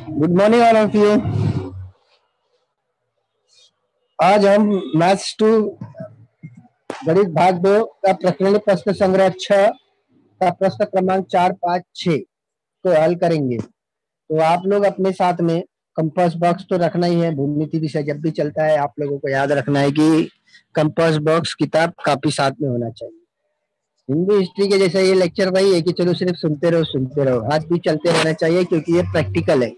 Good morning all of you. आज हम maths to गणित भाग 2 का प्रकरण प्रश्न संग्रह 6 का प्रश्न क्रमांक 4, 5, 6 को हल करेंगे। तो आप लोग अपने साथ में कंपास बॉक्स तो रखना ही है। भूमिति विषय जब भी चलता है आप लोगों को याद रखना है कि कंपास बॉक्स, किताब, कापी साथ में होना चाहिए। हिंदी हिस्ट्री के जैसा ये लेक्चर वही है कि चलो सिर्फ सुनते रहो, आज भी चलते रहना चाहिए क्योंकि ये प्रैक्टिकल है।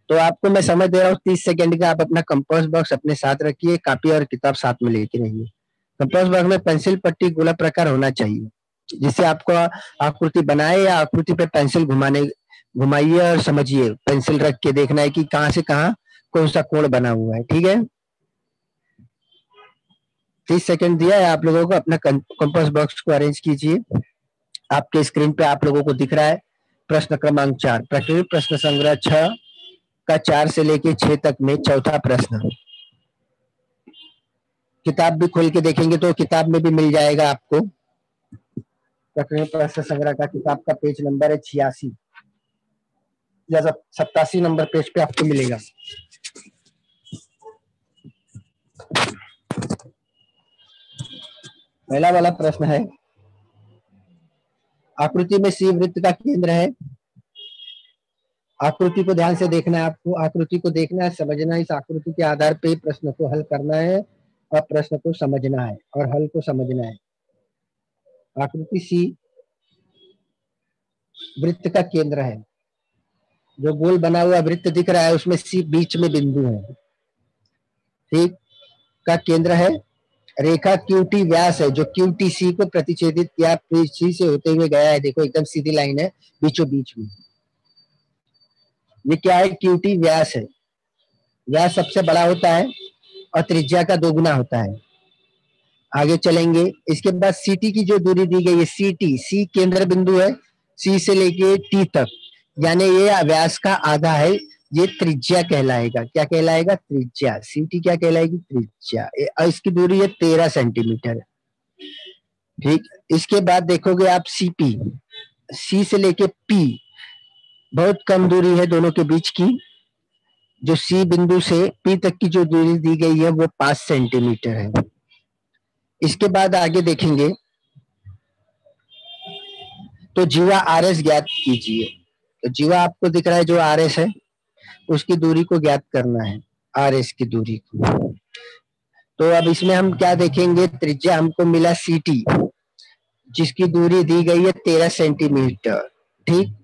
तो आपको मैं समय दे रहा हूँ 30 सेकंड का। आप अपना कंपास बॉक्स अपने साथ रखिए, कापी और किताब साथ में लेके रहिए। कंपास बॉक्स में पेंसिल, पट्टी, गोला प्रकार होना चाहिए जिससे आपको आकृति बनाए या आकृति पे पेंसिल घुमाइए और समझिए। पेंसिल रख के देखना है कि कहाँ से कहाँ कौन सा कोण बना हुआ है। ठीक है, 30 सेकंड दिया है आप लोगों को। अपना कंपास बॉक्स को अरेंज कीजिए। आपके स्क्रीन पे आप लोगों को दिख रहा है प्रश्न क्रमांक 4, प्रकृति प्रश्न संग्रह 6 का 4 से लेके 6 तक में चौथा प्रश्न। किताब भी खोल के देखेंगे तो किताब में भी मिल जाएगा आपको। प्रकरण प्रश्न संग्रह का किताब का पेज नंबर है 86 या 87 नंबर पेज पे आपको मिलेगा। पहला वाला प्रश्न है, आकृति में सी वृत्त का केंद्र है। आकृति को ध्यान से देखना है आपको। आकृति को देखना है, समझना है। इस आकृति के आधार पे प्रश्न को हल करना है और प्रश्न को समझना है और हल को समझना है। आकृति सी वृत्त का केंद्र है। जो गोल बना हुआ वृत्त दिख रहा है उसमें सी बीच में बिंदु है, ठीक, का केंद्र है। रेखा क्यूटी व्यास है जो क्यूटी सी को प्रतिच्छेदित किया, सी से होते हुए गया है। देखो एकदम सीधी लाइन है बीचों बीच में। ये क्या है? क्यूटी व्यास है। व्यास सबसे बड़ा होता है और त्रिज्या का 2 गुना होता है। आगे चलेंगे। इसके बाद सीटी की जो दूरी दी गई है, सीटी, सी केंद्र बिंदु है, सी से लेके टी तक, यानी ये व्यास का आधा है। ये त्रिज्या कहलाएगा। क्या कहलाएगा? त्रिज्या। सीटी क्या कहलाएगी? त्रिज्या। इसकी दूरी है 13 सेंटीमीटर, ठीक। इसके बाद देखोगे आप सीपी, सी से लेके पी बहुत कम दूरी है दोनों के बीच की। जो सी बिंदु से पी तक की जो दूरी दी गई है वो 5 सेंटीमीटर है। इसके बाद आगे देखेंगे तो जीवा आर एस ज्ञात कीजिए। तो जीवा आपको दिख रहा है जो आर एस है, उसकी दूरी को ज्ञात करना है, आर एस की दूरी को। तो अब इसमें हम क्या देखेंगे? त्रिज्या हमको मिला सीटी जिसकी दूरी दी गई है 13 सेंटीमीटर, ठीक।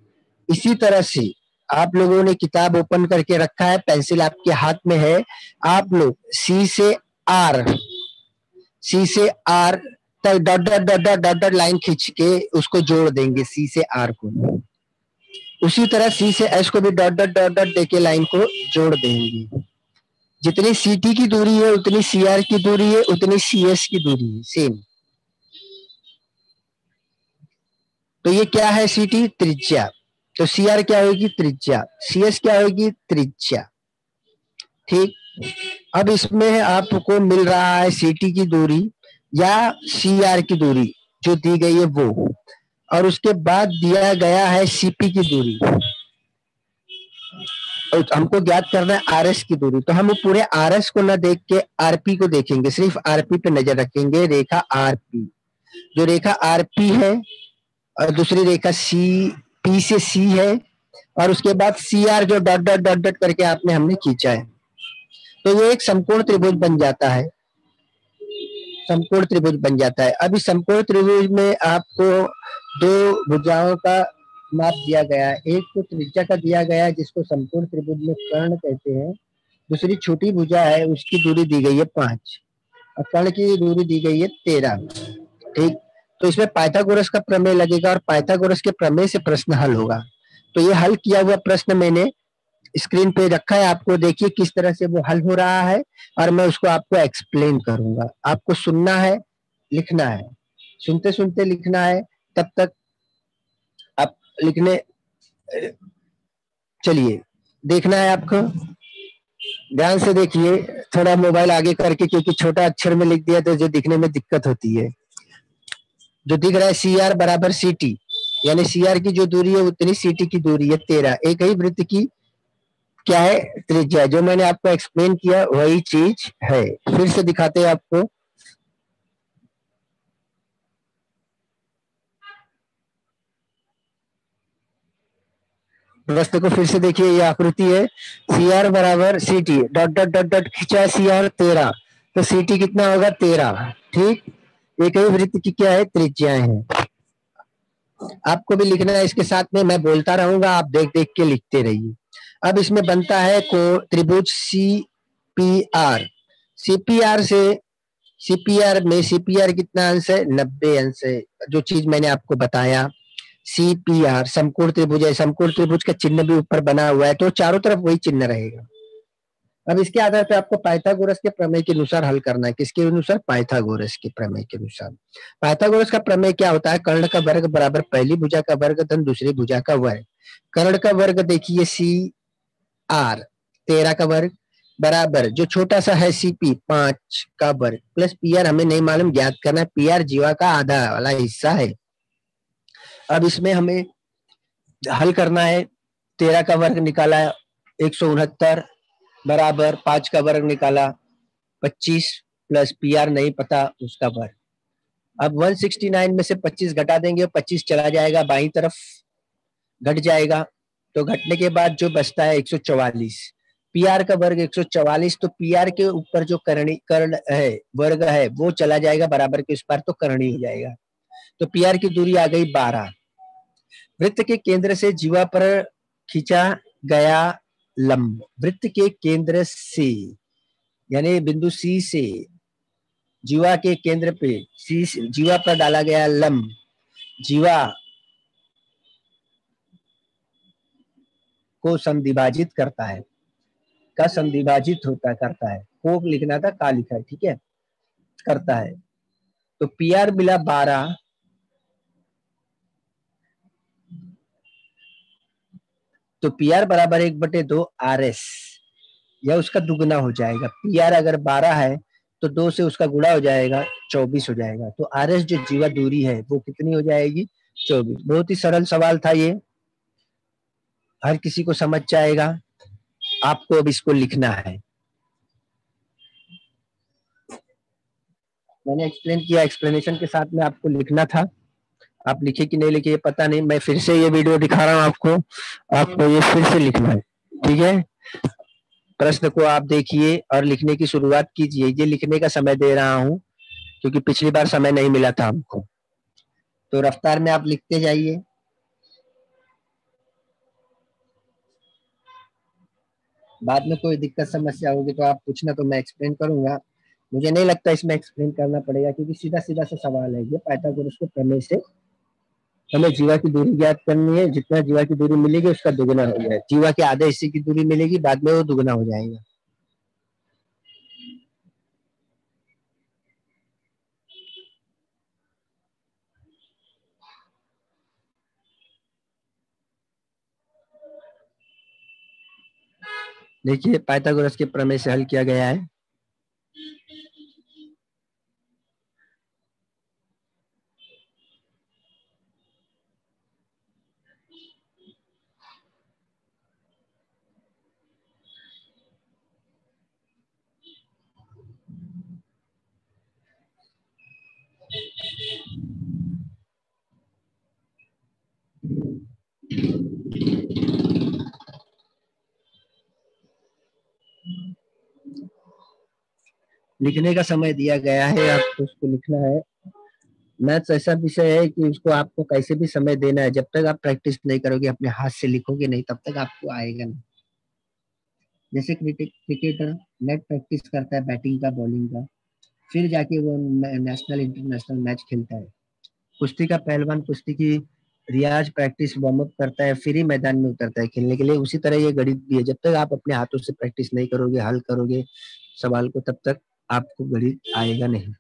इसी तरह से आप लोगों ने किताब ओपन करके रखा है, पेंसिल आपके हाथ में है। आप लोग सी से आर तक dot dot dot dot dot dot line खींच के उसको जोड़ देंगे, सी से आर को। उसी तरह सी से एस को भी डॉट डॉट डॉट डॉट देके लाइन को जोड़ देंगे। जितनी सीटी की दूरी है उतनी सी आर की दूरी है, उतनी सी एस की दूरी है, सेम। तो ये क्या है? सीटी त्रिज्या। तो सी आर क्या होगी? त्रिज्या। सी एस क्या होगी? त्रिज्या, ठीक। अब इसमें आपको मिल रहा है सीटी की दूरी या सी आर की दूरी जो दी गई है वो, और उसके बाद दिया गया है सीपी की दूरी, और हमको ज्ञात करना है आरएस की दूरी। तो हम पूरे आरएस को न देख के आरपी को देखेंगे, सिर्फ आरपी पे नजर रखेंगे। रेखा आरपी, जो रेखा आरपी है और दूसरी रेखा सी पी से सी है, और उसके बाद सी आर जो डॉट डॉट डॉट डॉट करके आपने हमने खींचा है, तो ये एक समकोण त्रिभुज बन जाता है। समकोण त्रिभुज बन जाता है। अब इस समकोण त्रिभुज में आपको 2 भुजाओं का माप दिया गया है। एक तो त्रिज्या का दिया गया है जिसको समकोण त्रिभुज में कर्ण कहते हैं। दूसरी छोटी भुजा है, उसकी दूरी दी गई है 5 और कर्ण की दूरी दी गई है 13, ठीक। तो इसमें पाइथागोरस का प्रमेय लगेगा और पाइथागोरस के प्रमेय से प्रश्न हल होगा। तो ये हल किया हुआ प्रश्न मैंने स्क्रीन पे रखा है, आपको देखिए किस तरह से वो हल हो रहा है और मैं उसको आपको एक्सप्लेन करूंगा। आपको सुनना है, लिखना है, सुनते सुनते लिखना है। तब तक आप लिखने, चलिए देखना है आपको, ध्यान से देखिए। थोड़ा मोबाइल आगे करके, क्योंकि छोटा अक्षर में लिख दिया तो जो दिखने में दिक्कत होती है। जो दिख रहा है सी आर बराबर सी टी, यानी सी आर की जो दूरी है उतनी सी टी की दूरी है 13। एक ही वृत्त की क्या है? त्रिज्या। जो मैंने आपको एक्सप्लेन किया वही चीज है। फिर से दिखाते हैं आपको। प्रश्न को फिर से देखिए, ये आकृति है। सी आर बराबर C T, dot dot dot dot खींचा सी आर 13, तो सी टी कितना होगा? 13। ठीक। एक ही वृत्त की क्या है? त्रिज्याएं हैं। आपको भी लिखना है इसके साथ में, मैं बोलता रहूंगा, आप देख देख के लिखते रहिए। अब इसमें बनता है को त्रिभुज सी पी आर। सीपीआर से, सीपीआर में सीपीआर कितना अंश है? 90 अंश है। जो चीज मैंने आपको बताया, सीपीआर समकोण त्रिभुज है, समकोण त्रिभुज का चिन्ह भी ऊपर बना हुआ है, तो चारों तरफ वही चिन्ह रहेगा। अब इसके आधार पे आपको पाइथागोरस के प्रमेय के अनुसार हल करना है। किसके अनुसार? पाइथागोरस के प्रमेय के अनुसार। पाइथागोरस का प्रमेय क्या होता है? कर्ण का वर्ग बराबर पहली भुजा का वर्ग धन दूसरी भुजा का वर्ग। कर्ण का वर्ग देखिए सी आर 13 का वर्ग बराबर जो छोटा सा है सीपी 5 का वर्ग प्लस पी आर हमें नहीं मालूम, ज्ञात करना है। पी आर जीवा का आधा वाला हिस्सा है। अब इसमें हमें हल करना है। 13 का वर्ग निकाला 169 बराबर 5 का वर्ग निकाला 25 प्लस पी आर नहीं पता उसका वर्ग। अब 169 में से 25 घटा देंगे, 25 चला जाएगा बाई तरफ, घट जाएगा। तो घटने के बाद जो बचता है 144। पी आर का वर्ग 144, तो पी आर के ऊपर जो कर्ण है, वर्ग है, वो चला जाएगा बराबर के उस पार, तो करणी हो जाएगा। तो पी आर की दूरी आ गई 12। वृत्त के केंद्र से जीवा पर खींचा गया लंब, वृत्त के केंद्र से यानी बिंदु सी से जीवा के केंद्र पे सी जीवा पर डाला गया लंब, जीवा को समद्विभाजित करता है, का समद्विभाजित होता करता है। को लिखना था, का लिखा है, ठीक है, करता है। तो पी आर मिला 12, तो पी आर बराबर 1/2 आर एस, या उसका दुगना हो जाएगा। पी आर अगर 12 है तो 2 से उसका गुणा हो जाएगा, 24 हो जाएगा। तो आर एस जो जीवा दूरी है वो कितनी हो जाएगी? 24। बहुत ही सरल सवाल था ये, हर किसी को समझ जाएगा। आपको अब इसको लिखना है। मैंने एक्सप्लेन किया, एक्सप्लेनेशन के साथ में आपको लिखना था। आप लिखे कि नहीं लिखे पता नहीं, मैं फिर से ये वीडियो दिखा रहा हूँ आपको, आपको ये फिर से लिखना है, ठीक है। प्रश्न को आप देखिए और लिखने की शुरुआत कीजिए। ये लिखने का समय दे रहा हूँ क्योंकि पिछली बार समय नहीं मिला था हमको, तो रफ्तार में आप लिखते जाइए। बाद में कोई दिक्कत समस्या होगी तो आप पूछना, तो मैं एक्सप्लेन करूंगा। मुझे नहीं लगता इसमें एक्सप्लेन करना पड़ेगा क्योंकि सीधा सीधा सा सवाल है ये। पाइथागोरस के प्रमेय से हमें जीवा की दूरी ज्ञात करनी है। जितना जीवा की दूरी मिलेगी उसका दुगुना हो जाएगा। जीवा के आधे हिस्से की दूरी मिलेगी, बाद में वो दुगुना हो जाएगा। देखिए पाइथागोरस के प्रमेय से हल किया गया है। लिखने का समय दिया गया है, आपको उसको लिखना है। मैथ्स ऐसा विषय है कि उसको आपको कैसे भी समय देना है। जब तक आप प्रैक्टिस नहीं करोगे, अपने हाथ से लिखोगे नहीं, तब तक आपको आएगा नहीं। जैसे क्रिकेटर नेट प्रैक्टिस करता है बैटिंग का, बॉलिंग का, फिर जाके वो नेशनल इंटरनेशनल मैच खेलता है। कुश्ती का पहलवान कुश्ती की रियाज प्रैक्टिस वार्म अप करता है, फिर ही मैदान में उतरता है खेलने के लिए। उसी तरह ये गणित भी है, जब तक आप अपने हाथों से प्रैक्टिस नहीं करोगे, हल करोगे सवाल को, तब तक आपको गणित आएगा नहीं।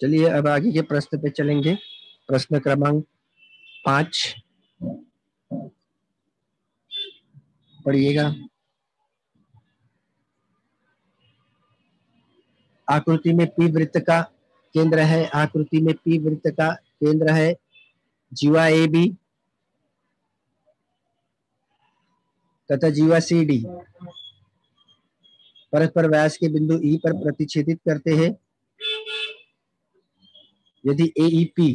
चलिए अब आगे के प्रश्न पे चलेंगे। प्रश्न क्रमांक 5 पढ़िएगा। आकृति में पी वृत्त का केंद्र है, आकृति में पी वृत्त का केंद्र है जीवा ए बी तथा जीवा सी डी परस्पर व्यास के बिंदु ई पर प्रतिच्छेदित करते हैं। यदि एईपी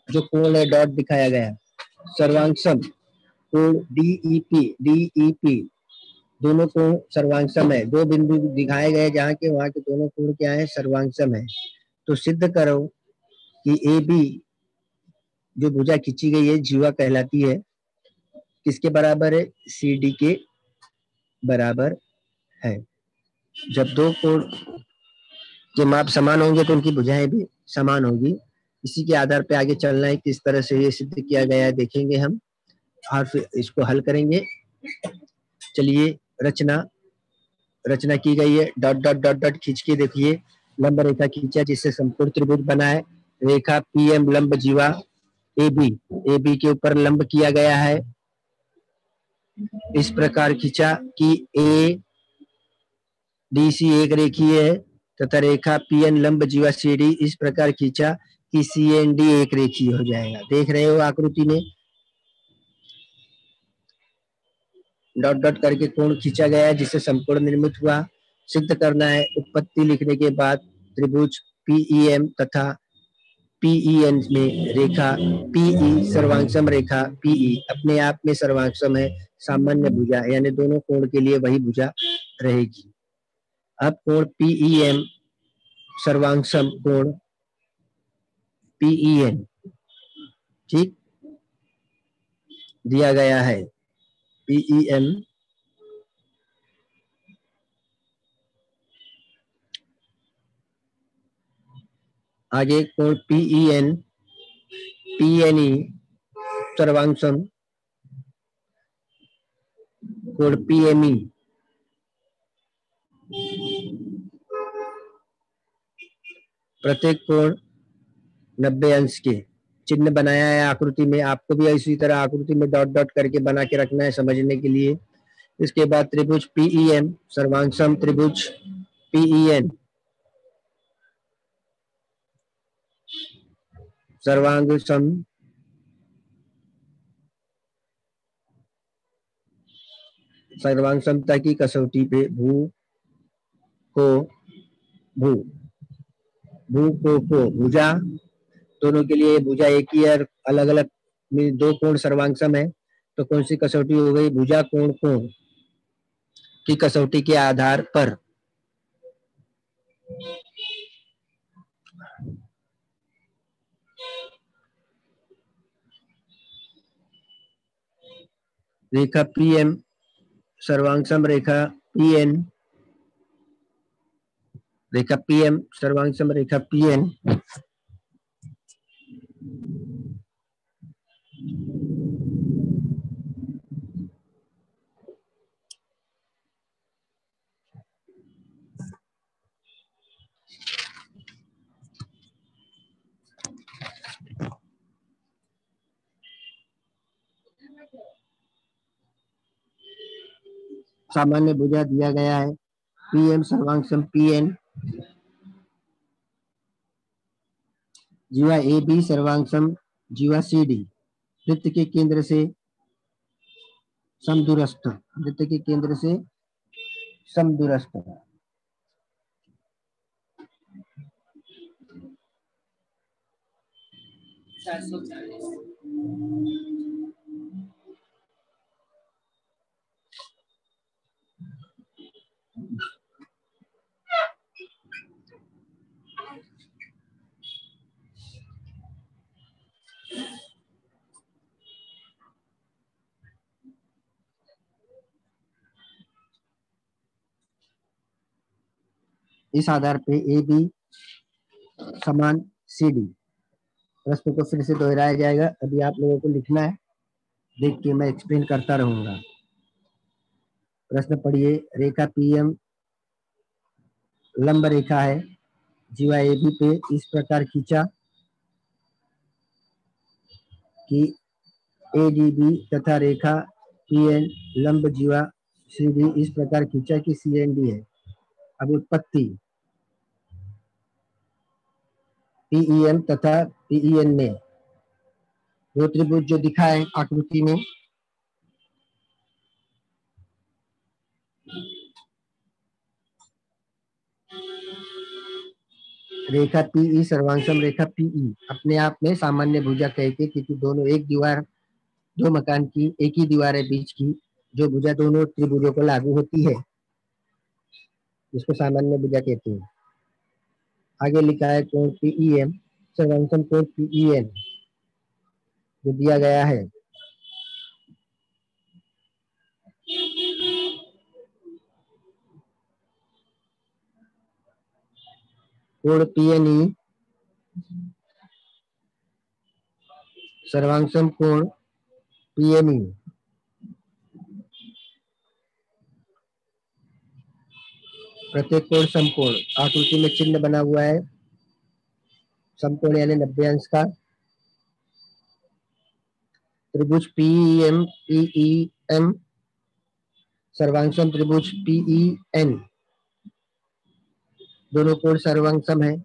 जो कोण है डॉट दिखाया गया सर्वांगसम कोण डीईपी दोनों कोण सर्वांगसम है। दो बिंदु दिखाए गए जहाँ के वहां के दोनों कोण क्या है, सर्वांगसम है। तो सिद्ध करो कि ए बी जो भुजा खींची गई है जीवा कहलाती है, किसके बराबर है, सी डी के बराबर है। जब दो कोण के माप समान होंगे तो उनकी भुजाएं भी समान होगी। इसी के आधार पे आगे चलना है, किस तरह से ये सिद्ध किया गया है देखेंगे हम और फिर इसको हल करेंगे। चलिए रचना की गई है। डॉट डॉट डॉट डॉट खींच के देखिए, लंब रेखा खींचा जिससे संपूर्ण त्रिभुज बना है। रेखा पीएम लंब जीवा ए बी के ऊपर लंब किया गया है। इस प्रकार खींचा कि ए डी सी एक रेखीय है तथा रेखा पीएन लंब जीवा सी डी इस प्रकार खींचा कि सी एन डी एक रेखीय हो जाएगा। देख रहे हो आकृति में डॉट डॉट करके कोण खींचा गया है जिससे संपूर्ण निर्मित हुआ। सिद्ध करना है। उत्पत्ति लिखने के बाद त्रिभुज पीईएम तथा पीईएन में रेखा पीई सर्वांगसम रेखा पीई अपने आप में सर्वांगसम है। सामान्य भुजा यानी दोनों कोण के लिए वही भुजा रहेगी। अब कोण पीईएम सर्वांगसम कोण पीईएन ठीक दिया गया है। पीईएम आगे कोण पीईएन पीएनई सर्वांगसम कोण पीएमई प्रत्येक कोण 90 अंश के चिन्ह बनाया है आकृति में। आपको भी इसी तरह आकृति में डॉट डॉट करके बना के रखना है समझने के लिए। इसके बाद त्रिभुज पीईएम सर्वांगसम त्रिभुज पीईएन सर्वांगसम सर्वांग समता की कसौटी पे भू को भुजा दोनों के लिए भुजा एक ही है, अलग अलग दो कोण सर्वांगसम है तो कौन सी कसौटी हो गई, भुजा कोण कोण की कसौटी के आधार पर रेखा पीएम सर्वांगसम रेखा पीएन रेखा पीएम सर्वांगसम रेखा पीएन सामान्य भुजा दिया गया है। पीएम सर्वांगसम पीएन जीवा ए बी सर्वांगसम जीवा सी डी वृत्त के केंद्र से समदूरस्थ वृत्त के केंद्र से समदूरस्थ इस आधार पे ए बी समान सी डी प्रश्न को फिर से दोहराया जाएगा। अभी आप लोगों को लिखना है, देख के मैं एक्सप्लेन करता रहूंगा। प्रश्न पढ़िए। रेखा पीएम लंब रेखा है, जीवा ए बी पे इस प्रकार खींचा कि ए डी बी तथा रेखा पी एन लंब जीवा सी डी इस प्रकार खींचा कि सी एन डी है। अब उत्पत्ति पीई एम तथा पीई एन में दो त्रिभुज जो दिखा है आकृति में, रेखा पीई सर्वांगसम रेखा पीई अपने आप में सामान्य भुजा कहते, क्योंकि दोनों एक दीवार, दो मकान की एक ही दीवार है बीच की, जो भुजा दोनों त्रिभुजों को लागू होती है, जिसको सामान्य भुजा कहते हैं। आगे लिखा है कोण पीई एम सर्वांगसम कोण पीई एन जो दिया गया है। कोण पीएनई सर्वांगसम कोण पीएनई प्रत्येक कोण समकोण, आकृति में चिन्ह बना हुआ है समकोण यानी 90 अंश का। त्रिभुज पीईएम पीईएम सर्वांगसम त्रिभुज पीईएन दोनों कोण सर्वांगसम है।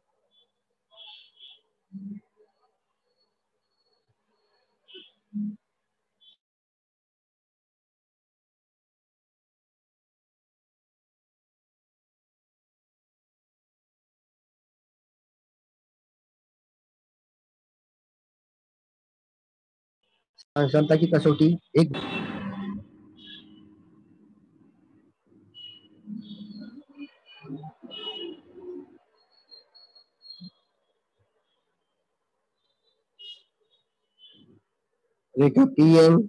सर्वांगसमता की कसौटी एक रेखा पीएम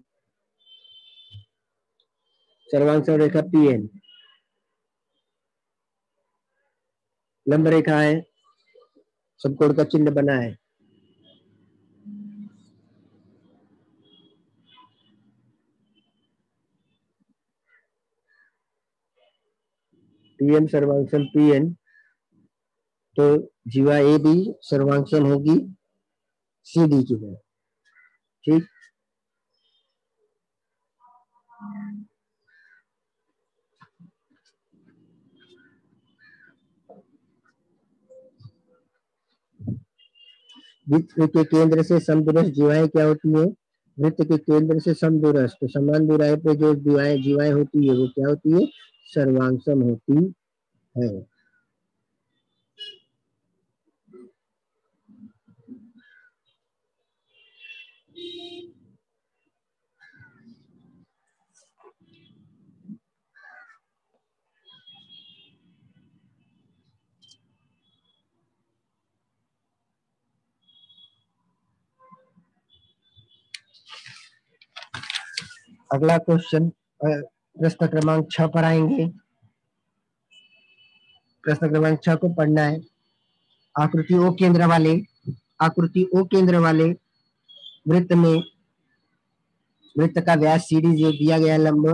सर्वांगसम रेखा पीएन लंब रेखा है, समकोण का चिन्ह बना है। पीएम सर्वांगसम पीएन तो जीवा ए भी सर्वांगसम होगी सी डी की तरह, ठीक। वृत्त के केंद्र से समदूरस्थ जीवाएं क्या होती है? वृत्त के केंद्र से समदूरस्थ, तो समान दूराई पे जो जीवाएं होती है वो क्या होती है? सर्वांगसम होती है। अगला क्वेश्चन प्रश्न क्रमांक 6 पर आएंगे। प्रश्न क्रमांक 6 को पढ़ना है। आकृति ओ केंद्र वाले वृत्त में वृत्त का व्यास सीडी जो दिया गया लंब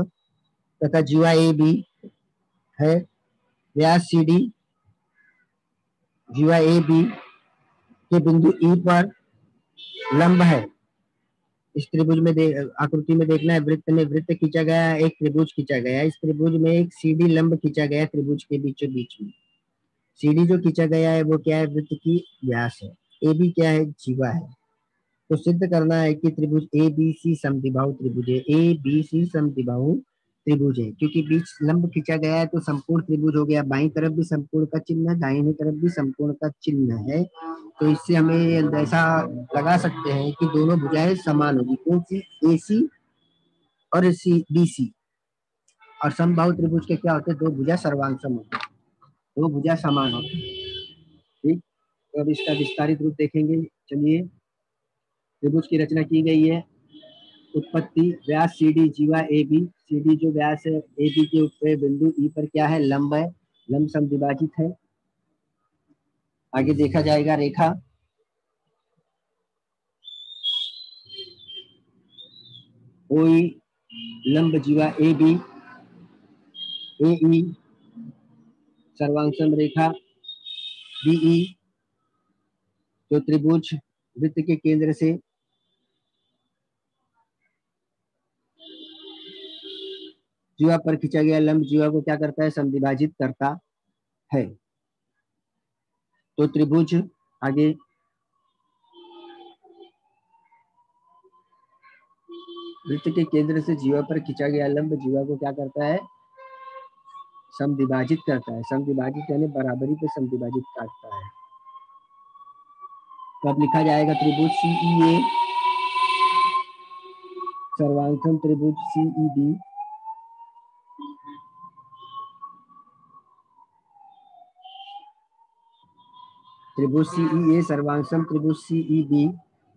तथा जीवा ए बी है। व्यास सीडी जीवा ए बी के बिंदु ई पर लंब है। इस त्रिभुज में आकृति में देखना है, वृत्त में वृत्त खींचा गया है, एक त्रिभुज खींचा गया है। इस त्रिभुज में एक सीडी लंब खींचा गया है त्रिभुज के बीचों बीच में। सीडी जो खींचा गया है वो क्या है? वृत्त की व्यास है। ए बी क्या है? जीवा है। तो सिद्ध करना है कि त्रिभुज ए बी सी समद्विबाहु त्रिभुज है। ए बी सी समद्विबाहु त्रिभुज है, क्योंकि बीच लंब खींचा गया है तो संपूर्ण त्रिभुज हो गया। बाईं तरफ भी संपूर्ण का चिन्ह है, दाहिनी तरफ भी संपूर्ण का चिन्ह है। तो इससे हमें ऐसा लगा सकते हैं कि दोनों भुजाएं समान होगी। कौन सी? ए सी और सी बी सी। और समबाहु त्रिभुज के क्या होते हैं? दो भुजा सर्वांगसम होती है, दो भुजा समान होती है, ठीक। तो अब इसका विस्तारित रूप देखेंगे। चलिए, त्रिभुज की रचना की गई है। उत्पत्ति व्यास सीडी जीवा ए बी। सीडी जो व्यास है ए बी के ऊपर बिंदु ई पर क्या है? लंब है। लंब समद्विभाजित है। आगे देखा जाएगा रेखा ओई लंब जीवा ए बी ए ई सर्वांग रेखा बीई जो त्रिभुज वृत्त के केंद्र से जीवा पर खींचा गया लंब जीवा को क्या करता है, समद्विभाजित करता है। तो त्रिभुज आगे वृत्त के केंद्र से जीवा पर खींचा गया लंब जीवा को क्या करता है, समद्विभाजित करता है। समद्विभाजित यानी बराबरी पे समद्विभाजित काटता है। तो अब लिखा जाएगा त्रिभुज सीईए सर्वांगसम त्रिभुज सीईबी त्रिभुज सीईए सर्वांगसम त्रिभुज सीईबी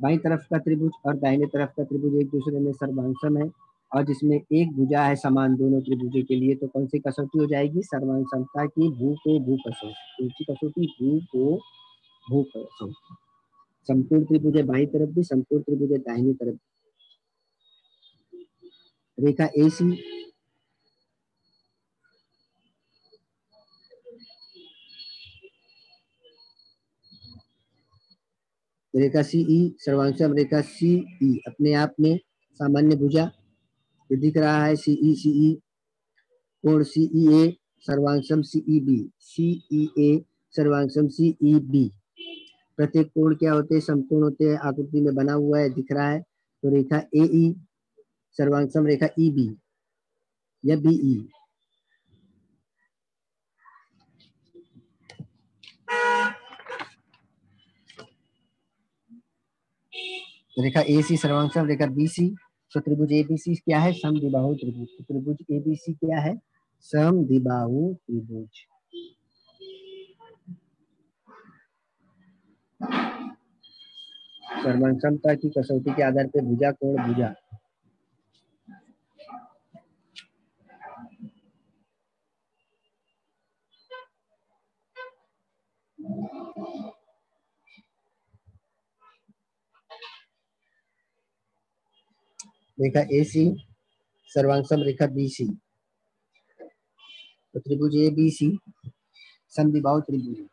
बाईं तरफ का त्रिभुज और दाहिने तरफ का त्रिभुज एक दूसरे में सर्वांगसम है और जिसमें एक भुजा है समान दोनों त्रिभुजों के लिए। तो कौन सी कसौटी हो जाएगी, सर्वांगसमता की भू को भू कसौटी। कौन सी कसौटी, भू को भू कसौटी। समकोण त्रिभुज है बाईं तरफ भी, समकोण त्रिभुज है दाहिनी तरफ। रेखा एसी रेखा सीई सर्वांगसम रेखा सीई अपने आप में सामान्य भुजा ये दिख रहा है। सीई सीई कोण सीईए सर्वांगसम सीईबी सीईए सर्वांगसम सीईबी। प्रत्येक कोण क्या होते हैं, समकोण होते हैं। आकृति में बना हुआ है, दिख रहा है। तो रेखा एई सर्वांगसम रेखा ईबी या बीई। रेखा एसी सर्वांगसम रेखा बीसी। तो त्रिभुज एबीसी क्या है, समद्विबाहु त्रिभुज। तो त्रिभुज एबीसी क्या है, समद्विबाहु त्रिभुज। सर्वांगसमता की कसौटी के आधार पर भुजा कोण भुजा। रेखा एसी सर्वांगसम रेखा बीसी। तो त्रिभुज एबीसी समद्विबाहु त्रिभुज।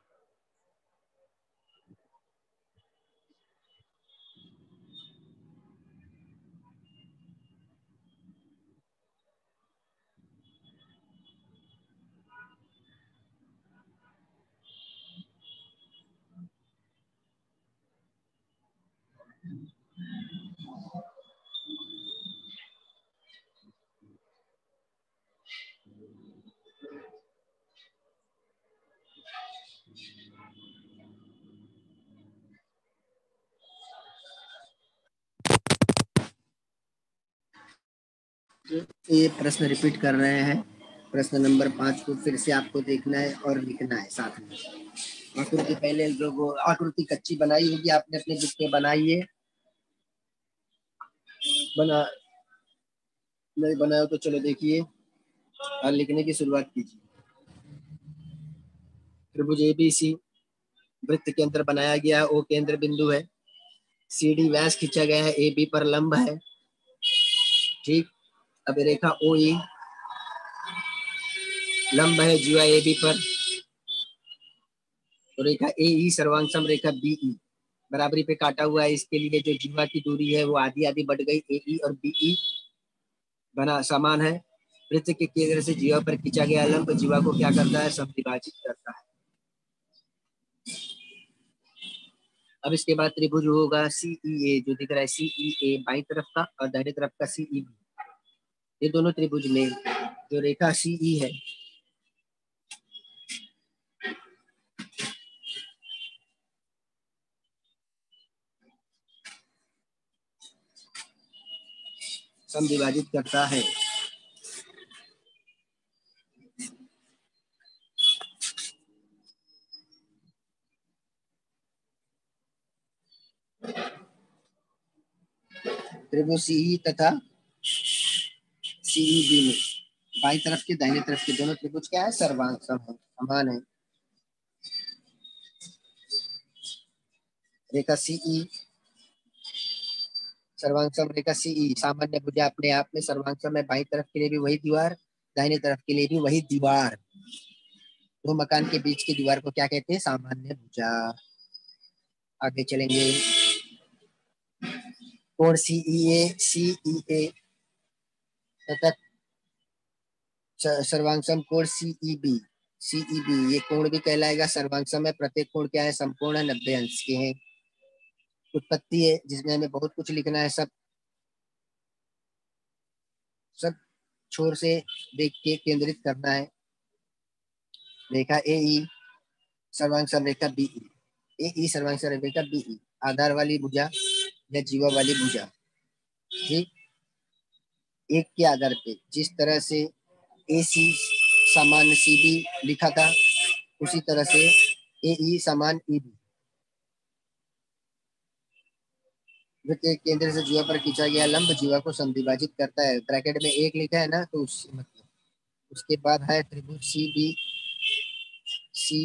ये प्रश्न रिपीट कर रहे हैं। प्रश्न नंबर 5 को फिर से आपको देखना है और लिखना है साथ में। आकृति पहले लोग आकृति कच्ची बनाई होगी आपने अपने बुक में, बनाइए। बना नहीं बनाया तो चलो देखिए और लिखने की शुरुआत कीजिए। त्रिभुज एबीसी वृत्त के अंदर बनाया गया है, ओ केंद्र बिंदु है। सीडी व्यास खींचा गया है, ए बी पर लंब है। ठीक, अब रेखा ओ ई लंब है जीवा ए बी पर। तो रेखा ए ई सर्वांगसम रेखा बी ई बराबरी पे काटा हुआ है। इसके लिए जो जीवा की दूरी है वो आधी आधी बढ़ गई। ए ई और बी ई बना समान है। वृत्त के केंद्र से जीवा पर खींचा गया लंब जीवा को क्या करता है, समद्विभाजित करता है। अब इसके बाद त्रिभुज होगा सीईए जो दिख रहा है, सीईए बाईं तरफ का और दाहिने तरफ का सीईबी। ये दोनों त्रिभुज में जो रेखा सीई है समद्विभाजित करता है। त्रिभुज सीई तथा सीईबी में बाईं तरफ के दाहिने तरफ के दोनों त्रिभुज क्या है, सर्वांगसम है, समान है। रेखा सीई सर्वांगसम रेखा सीई सामान्य भुजा अपने आप में सर्वांगसम है। बाईं तरफ के लिए भी वही दीवार, दाहिने तरफ के लिए भी वही दीवार। दो मकान के बीच की दीवार को क्या कहते हैं? सामान्य भुजा। आगे चलेंगे। कोण सीईए तथा सर्वांग कोण सीईबी ये कोण भी कहलाएगा। सर्वांग में प्रत्येक कोण क्या है? समकोण है, 90 अंश के हैं। उत्पत्ति है जिसमें हमें बहुत कुछ लिखना है, सब सब छोर से देख के केंद्रित करना है। रेखा ए ई सर्वांग रेखा बी ई, ए ई सर्वांग रेखा बी ई, आधार वाली भुजा या जीवा वाली भुजा। ठीक, एक के आधार पे जिस तरह से ए सी समान सी बी लिखा था, उसी तरह से ए ई समान ई बी। वृत्त के केंद्र से जीवा पर खींचा गया लंब जीवा को समद्विभाजित करता है। ब्रैकेट में एक लिखा है ना, तो मतलब उसके बाद है त्रिभुज सी बी सी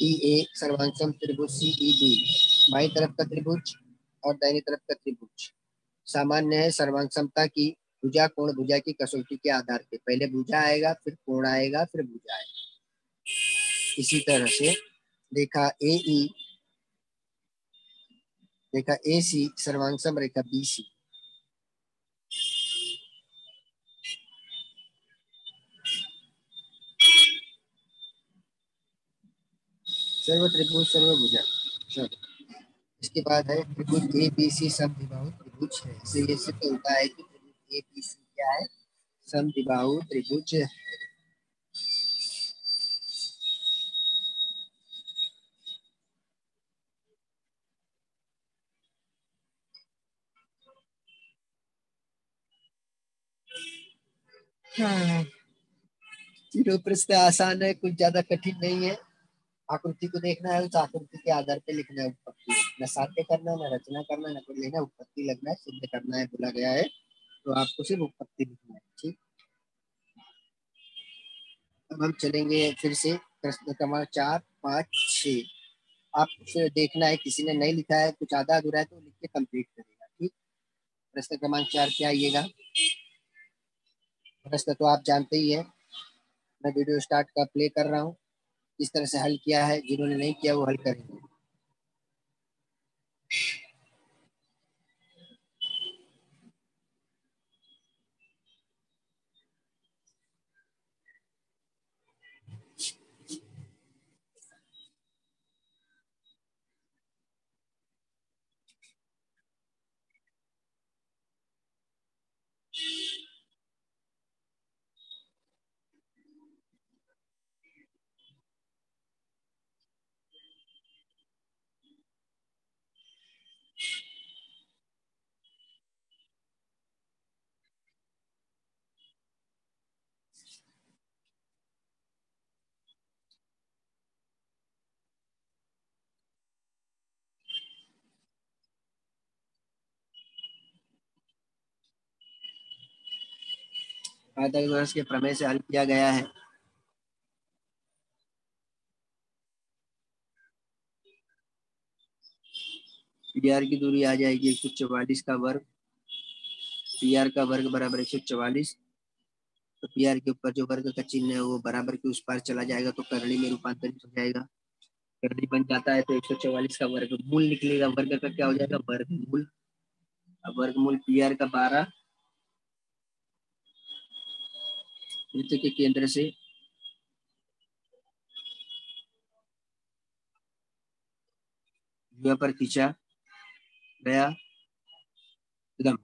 ई ए सर्वांग त्रिभुज सी ई बी, बाई तरफ का त्रिभुज और दाहिनी तरफ का त्रिभुज। सामान्य है सर्वांग समता की भुजा कोण भुजा की कसौटी के आधार पे। पहले भुजा आएगा, फिर कोण आएगा, फिर भुजा आएगा। इसी तरह से रेखा ए ई रेखा ए सी सर्वांग रेखा बी सी। सर्व त्रिभुज सर्वभुजा। इसके बाद है त्रिभुज ए बी सी समद्विबाहु त्रिभुज है। इससे ये सिद्ध होता है कि त्रिभुज ए बी सी क्या है? समद्विबाहु त्रिभुज है। हाँ, तीनों प्रश्न आसान है, कुछ ज्यादा कठिन नहीं है। आकृति को देखना है, उस आकृति के आधार पे लिखना है उत्पत्ति। न साध्य करना है, न रचना करना है, न कुछ लेना, उत्पत्ति लगना है, सिद्ध करना है बोला गया है, तो आपको सिर्फ उत्पत्ति लिखना है। ठीक, अब हम चलेंगे फिर से प्रश्न क्रमांक 4, 5, 6। आप फिर देखना है, किसी ने नहीं लिखा है, कुछ आधा अधूरा है तो लिख के कंप्लीट करेगा। ठीक, प्रश्न क्रमांक 4 क्या आइएगा? प्रश्न तो आप जानते ही है, मैं वीडियो स्टार्ट का प्ले कर रहा हूँ। इस तरह से हल किया है, जिन्होंने नहीं किया वो हल करेंगे। पाइथागोरस के प्रमेय से हल किया गया है। पी आर की दूरी आ जाएगी 144 का वर्ग। पी आर का वर्ग बराबर 144। तो पी आर के ऊपर जो वर्ग का चिन्ह है वो बराबर के उस पार चला जाएगा, तो करनी में रूपांतरित हो जाएगा। करनी बन जाता है तो 144 का वर्गमूल निकलेगा। वर्ग का क्या हो जाएगा? वर्गमूल। अब वर्गमूल पी आर का 12 वृत्त के केंद्र से जीवा पर खींचा गया लंब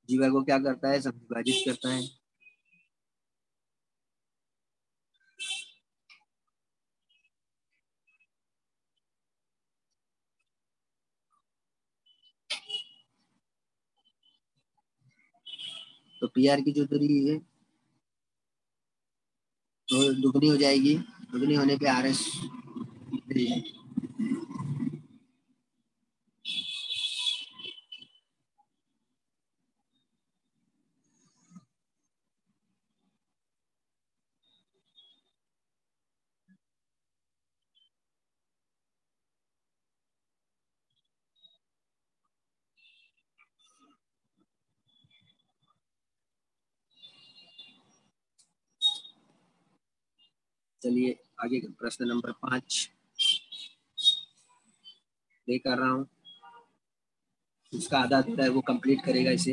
जीवा को क्या करता है? समविभाजित करता है। तो पी आर की जो दूरी है तो दुगनी हो जाएगी। दुगनी होने पे आर एस मिल जाएगी। चलिए आगे प्रश्न नंबर 5 लेकर रहा हूँ। इसका आधा अध्याय है वो कंप्लीट करेगा इसे।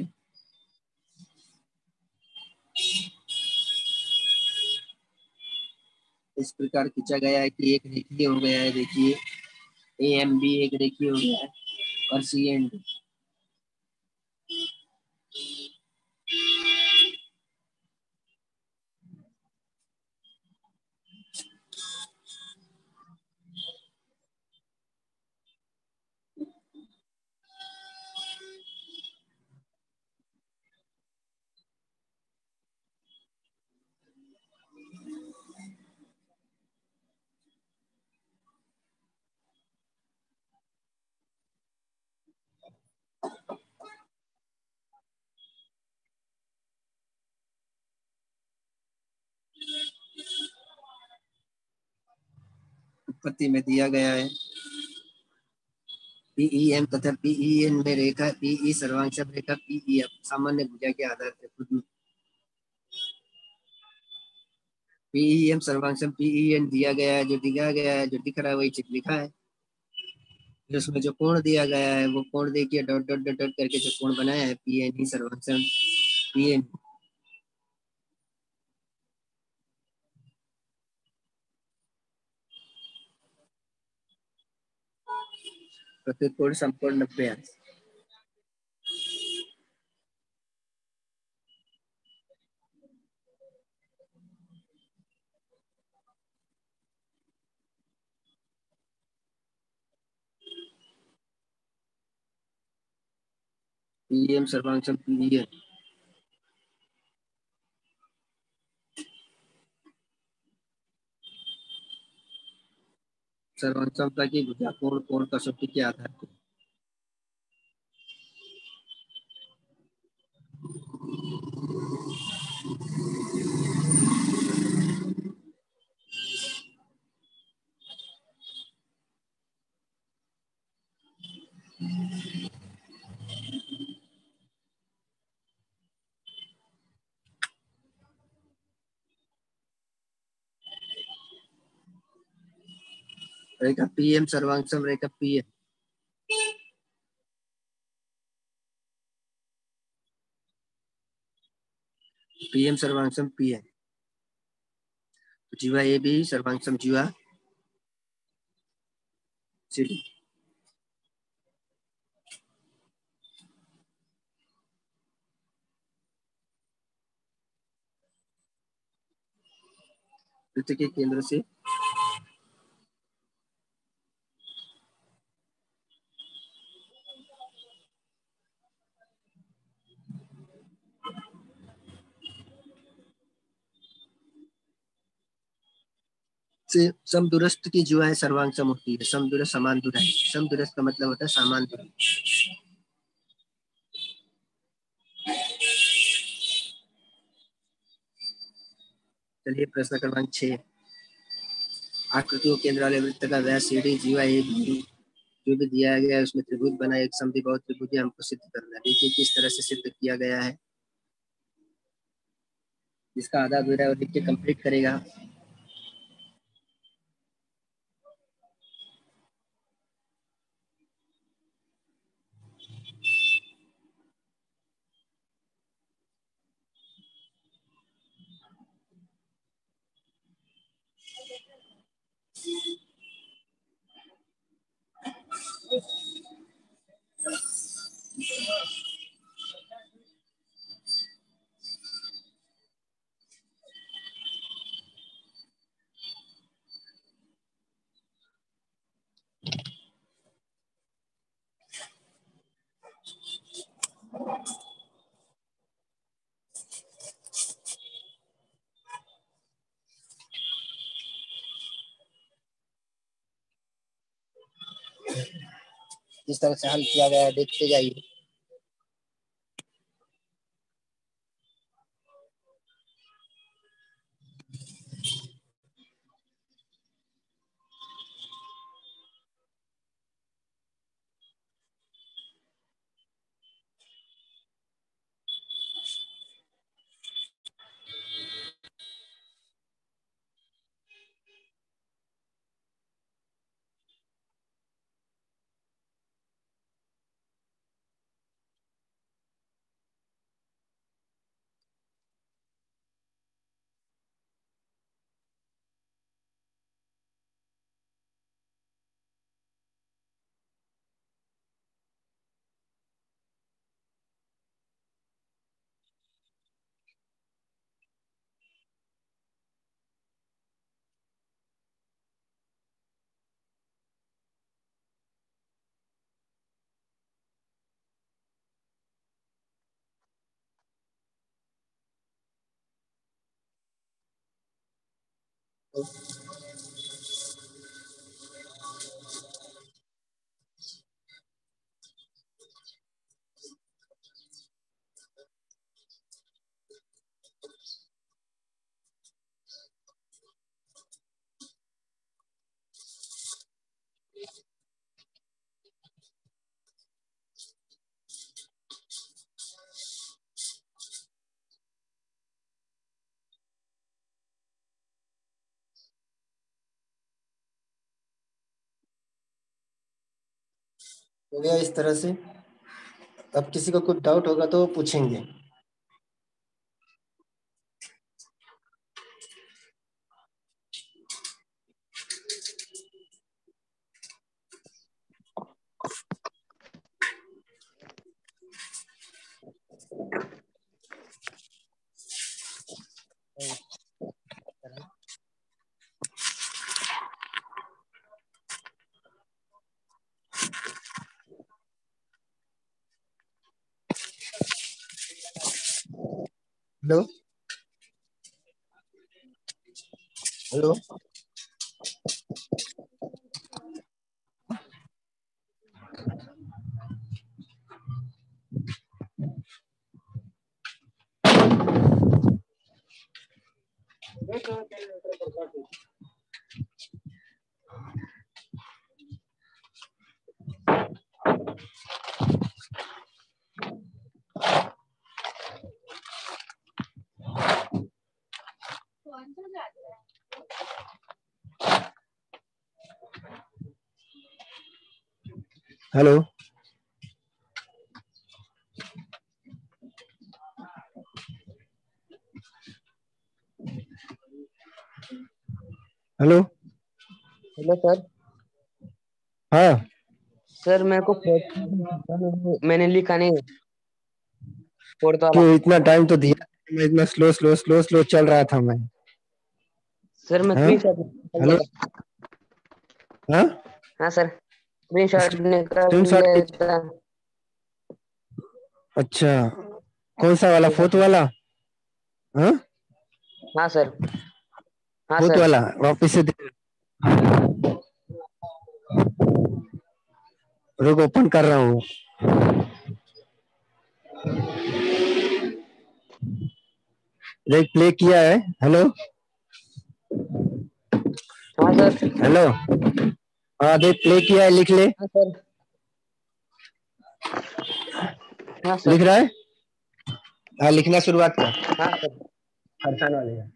इस प्रकार खींचा गया है कि एक रेखीय हो गया है, देखिए ए एम बी एक रेखीय हो गया है और सी एंड डी। उत्पत्ति में दिया गया है पीईएम तथा पीईएन में रेखा पीई सर्वांशम रेखा पीईएफ सामान्य भुजा के आधार पर खुद में पीईएम सर्वांशम पीईएन दिया गया है, जो दिया गया है, जो दिख रहा है वही चित्र लिखा है। उसमें जो कोण दिया गया है वो कोण देखिए डॉट डॉट डॉट डॉट करके जो कोण बनाया है पीएन ही सर्वांशम पीएन। प्रत्येक कोण संपूर्ण 90 अंश। पीएम सर्वांशम पीएन सर्वांशमता की भुजा कोण कोण कसौटी के आधार पर रेखा पीएम सर्वांशम रेखा पीएन पीएम सर्वांशम पीएन जीवा ए बी सर्वांशम जीवा सी डी। वृत्त के केंद्र से समदूरस्थ की जो है सर्वांग सम होती है। समदूरस्थ समान दूरी, समदूरस्थ का मतलब होता है समान दूरी। चलिए प्रश्न क्रमांक 6 आकृतियों केंद्र वाले वृत्त का व्यास सीडी जीवा एक जो भी दिया गया है उसमें त्रिभुज बना एक समद्विबाहु त्रिभुज हमको सिद्ध करना है। देखिए किस तरह से सिद्ध किया गया है। जिसका आधा अधूरा है वो लिख के कंप्लीट करेगा। जिस तरह से हल किया गया है देखते जाइए। हो गया इस तरह से। अब किसी को कुछ डाउट होगा तो पूछेंगे। Hello hello. Hello. Hello. Hello sir. हाँ, सर मेरे को फोर्थ मैंने लिखा नहीं, फोर्थ वाला। क्यों इतना टाइम तो दिया? मैं इतना स्लो स्लो स्लो स्लो चल रहा था मैं। सर मैं हाँ। Screenshot hello. निकाल लेता। हाँ, हाँ सर, स्क्रीनशॉट निकाल स्क्रीन शॉट। लेता। अच्छा, कौन सा वाला? फोर्थ वाला? हाँ, हाँ सर। हाँ फोर्थ सर। वाला वापिस से रुक, ओपन कर रहा हूँ। देख, प्ले किया है। हेलो। हाँ सर। हेलो। हाँ देख, प्ले किया है, लिख ले। हाँ सर। हाँ लिख सर। रहा है? हाँ, लिखना शुरुआत कर। हाँ सर। आसान वाले का।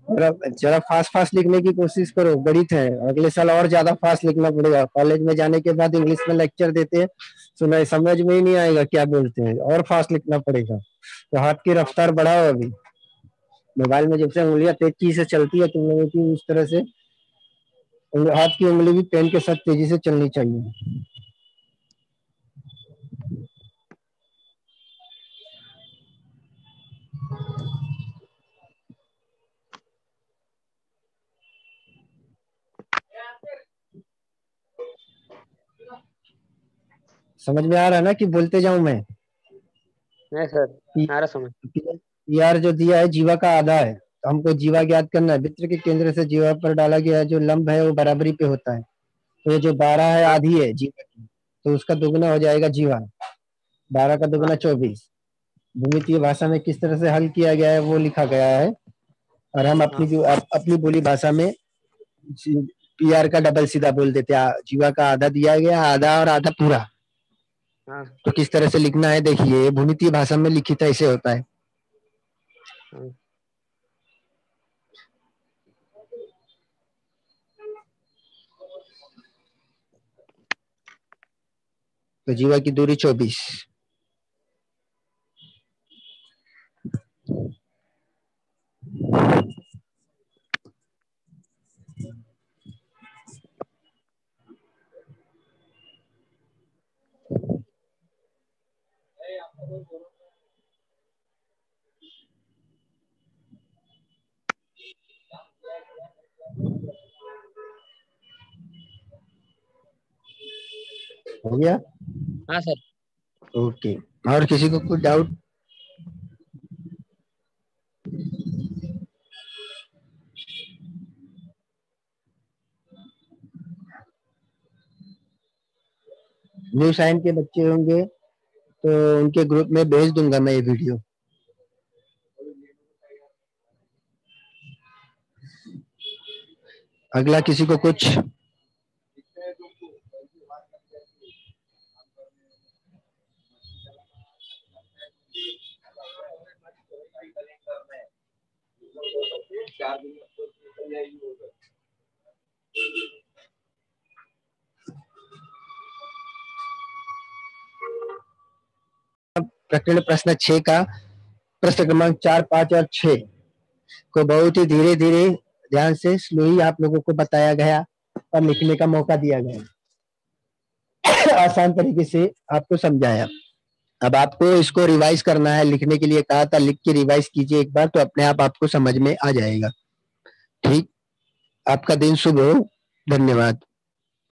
जरा जरा फास्ट फास्ट लिखने की कोशिश करो, गणित है, अगले साल और ज्यादा फास्ट लिखना पड़ेगा। कॉलेज में जाने के बाद इंग्लिश में लेक्चर देते हैं, सुना समझ में ही नहीं आएगा क्या बोलते हैं, और फास्ट लिखना पड़ेगा। तो हाथ की रफ्तार बढ़ाओ अभी। मोबाइल में जब से उंगलियां तेजी से चलती है तुम लोगों की, उस तरह से हाथ की उंगली भी पेन के साथ तेजी से चलनी चाहिए। समझ में आ रहा है ना कि बोलते जाऊं मैं? नहीं सर, आ रहा समझ। यार जो दिया है जीवा का आधा है, तो हमको जीवा ज्ञात करना है। वृत्त के केंद्र से जीवा पर डाला गया है जो लंब है वो बराबरी पे होता है। तो ये जो 12 है हाँ आधी है जीवा की, तो उसका दुगना हो जाएगा जीवा। 12 का हाँ। दुगना 24। भूमितीय भाषा में किस तरह से हल किया गया है वो लिखा गया है। और हम हाँ अपनी बोली भाषा में पी आर का डबल सीधा बोल देते हैं। जीवा का आधा दिया गया, आधा और आधा पूरा। हाँ तो किस तरह से लिखना है देखिए, भूमितीय भाषा में लिखित ऐसे होता है। हाँ। तो जीवा की दूरी 24। हो गया? हाँ सर। ओके, और किसी को कुछ डाउट? न्यू साइन के बच्चे होंगे तो उनके ग्रुप में भेज दूंगा मैं ये वीडियो। अगला किसी को कुछ? प्रकरण प्रश्न 6 का प्रश्न क्रमांक 4, 5 और 6 को बहुत ही धीरे धीरे ध्यान से स्लोली आप लोगों को बताया गया और लिखने का मौका दिया गया। आसान तरीके से आपको समझाया। अब आपको इसको रिवाइज करना है, लिखने के लिए कहा था, लिख के रिवाइज कीजिए एक बार तो अपने आप आपको समझ में आ जाएगा। ठीक, आपका दिन शुभ हो। धन्यवाद।